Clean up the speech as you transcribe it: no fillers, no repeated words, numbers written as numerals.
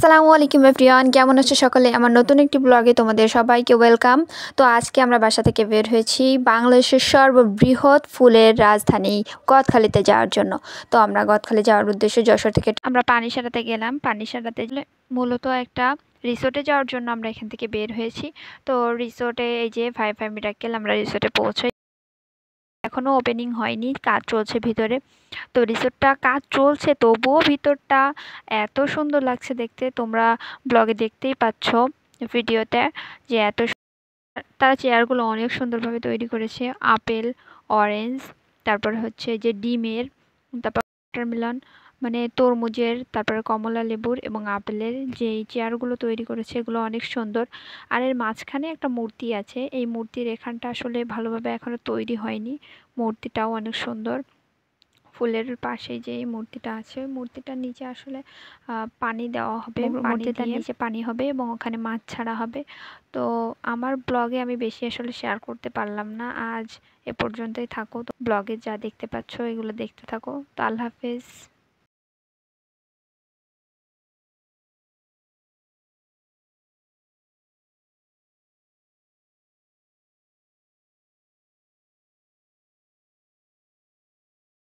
আসসালামু আলাইকুম এভরিওয়ান, কেমন আছো সকলে? আমার নতুন একটি ব্লগে তোমাদের সবাইকে ওয়েলকাম। তো আজকে আমরা বাসা থেকে বের হয়েছি বাংলাদেশের সর্ববৃহৎ ফুলের রাজধানী গদখালিতে যাওয়ার জন্য। তো আমরা গদখালি যাওয়ার উদ্দেশ্যে যশোর থেকে আমরা পানিসারাতে গেলাম। পানিসারাতে মূলত একটা রিসোর্টে যাওয়ার জন্য আমরা এখান থেকে বের হয়েছি। তো রিসোর্টে এই যে 5 মিরাক্কেল, আমরা রিসোর্টে পৌঁছাই। এখনো ওপেনিং হয়নি, কাজ চলছে ভিতরে। তো রিসোর্টটা কাজ চলছে, তবুও ভিতরটা এত সুন্দর লাগছে দেখতে। তোমরা ব্লগে দেখতেই পাচ্ছ, ভিডিওতে, যে তারা চেয়ারগুলো অনেক সুন্দরভাবে তৈরি করেছে। আপেল, অরেঞ্জ, তারপর হচ্ছে যে ডিমের, তারপর ওয়াটারমেলন মানে তরমুজের, তারপরে কমলা লেবুর এবং আপেলের যে চেয়ারগুলো তৈরি করেছে এগুলো অনেক সুন্দর। আর এর মাঝখানে একটা মূর্তি আছে, এই মূর্তির এখানটা আসলে ভালোভাবে এখনো তৈরি হয়নি। মূর্তিটাও অনেক সুন্দর। ফুলের পাশে যে মূর্তিটা আছে, ওই মূর্তিটার নিচে আসলে পানি দেওয়া হবে, মূর্তিটার নিচে পানি হবে এবং ওখানে মাছ ছাড়া হবে। তো আমার ব্লগে আমি বেশি আসলে শেয়ার করতে পারলাম না, আজ এ পর্যন্তই থাকো। তো ব্লগে যা দেখতে পাচ্ছ এগুলো দেখতে থাকো। তো আল্লাহ হাফেজ।